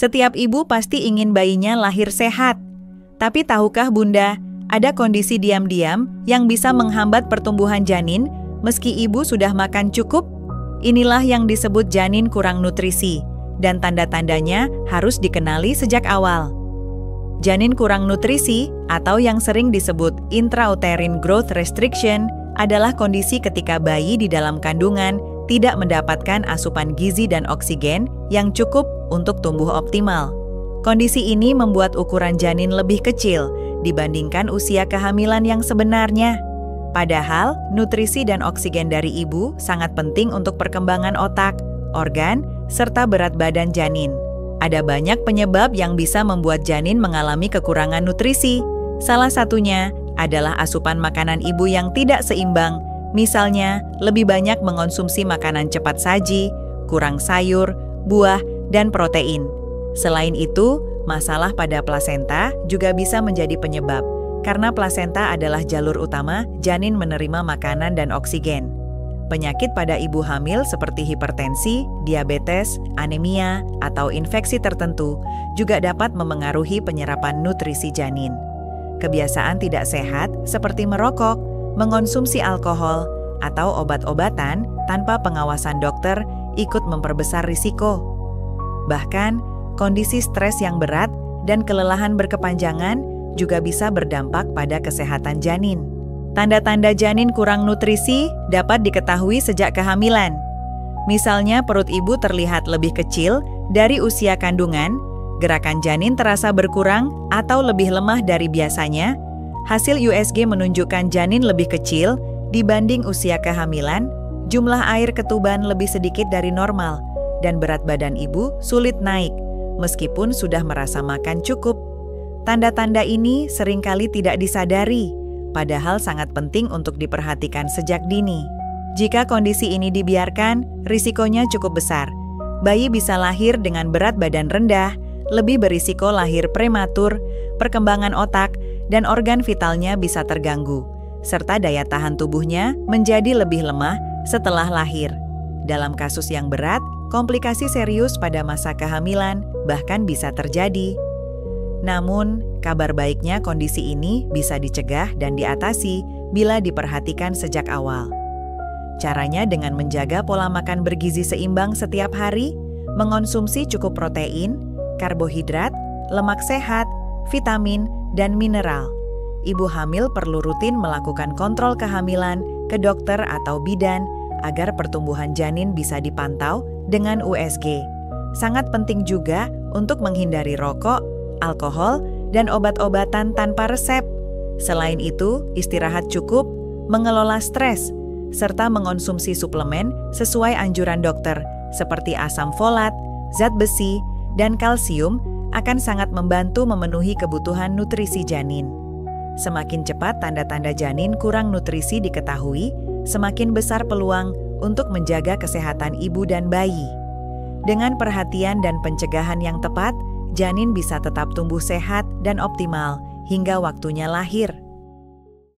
Setiap ibu pasti ingin bayinya lahir sehat. Tapi tahukah Bunda, ada kondisi diam-diam yang bisa menghambat pertumbuhan janin meski ibu sudah makan cukup? Inilah yang disebut janin kurang nutrisi, dan tanda-tandanya harus dikenali sejak awal. Janin kurang nutrisi, atau yang sering disebut intrauterine growth restriction, adalah kondisi ketika bayi di dalam kandungan tidak mendapatkan asupan gizi dan oksigen yang cukup untuk tumbuh optimal. Kondisi ini membuat ukuran janin lebih kecil dibandingkan usia kehamilan yang sebenarnya. Padahal, nutrisi dan oksigen dari ibu sangat penting untuk perkembangan otak, organ, serta berat badan janin. Ada banyak penyebab yang bisa membuat janin mengalami kekurangan nutrisi. Salah satunya adalah asupan makanan ibu yang tidak seimbang. Misalnya, lebih banyak mengonsumsi makanan cepat saji, kurang sayur, buah, dan protein. Selain itu, masalah pada plasenta juga bisa menjadi penyebab, karena plasenta adalah jalur utama janin menerima makanan dan oksigen. Penyakit pada ibu hamil seperti hipertensi, diabetes, anemia, atau infeksi tertentu juga dapat memengaruhi penyerapan nutrisi janin. Kebiasaan tidak sehat seperti merokok, mengonsumsi alkohol, atau obat-obatan tanpa pengawasan dokter ikut memperbesar risiko. Bahkan, kondisi stres yang berat dan kelelahan berkepanjangan juga bisa berdampak pada kesehatan janin. Tanda-tanda janin kurang nutrisi dapat diketahui sejak kehamilan. Misalnya perut ibu terlihat lebih kecil dari usia kandungan, gerakan janin terasa berkurang atau lebih lemah dari biasanya. Hasil USG menunjukkan janin lebih kecil dibanding usia kehamilan, jumlah air ketuban lebih sedikit dari normal, dan berat badan ibu sulit naik, meskipun sudah merasa makan cukup. Tanda-tanda ini seringkali tidak disadari, padahal sangat penting untuk diperhatikan sejak dini. Jika kondisi ini dibiarkan, risikonya cukup besar. Bayi bisa lahir dengan berat badan rendah, lebih berisiko lahir prematur, perkembangan otak, dan organ vitalnya bisa terganggu, serta daya tahan tubuhnya menjadi lebih lemah setelah lahir. Dalam kasus yang berat, komplikasi serius pada masa kehamilan bahkan bisa terjadi. Namun, kabar baiknya kondisi ini bisa dicegah dan diatasi bila diperhatikan sejak awal. Caranya dengan menjaga pola makan bergizi seimbang setiap hari, mengonsumsi cukup protein, karbohidrat, lemak sehat, vitamin, dan mineral. Ibu hamil perlu rutin melakukan kontrol kehamilan ke dokter atau bidan agar pertumbuhan janin bisa dipantau dengan USG. Sangat penting juga untuk menghindari rokok, alkohol, dan obat-obatan tanpa resep. Selain itu, istirahat cukup, mengelola stres, serta mengonsumsi suplemen sesuai anjuran dokter seperti asam folat, zat besi, dan kalsium akan sangat membantu memenuhi kebutuhan nutrisi janin. Semakin cepat tanda-tanda janin kurang nutrisi diketahui, semakin besar peluang untuk menjaga kesehatan ibu dan bayi. Dengan perhatian dan pencegahan yang tepat, janin bisa tetap tumbuh sehat dan optimal hingga waktunya lahir.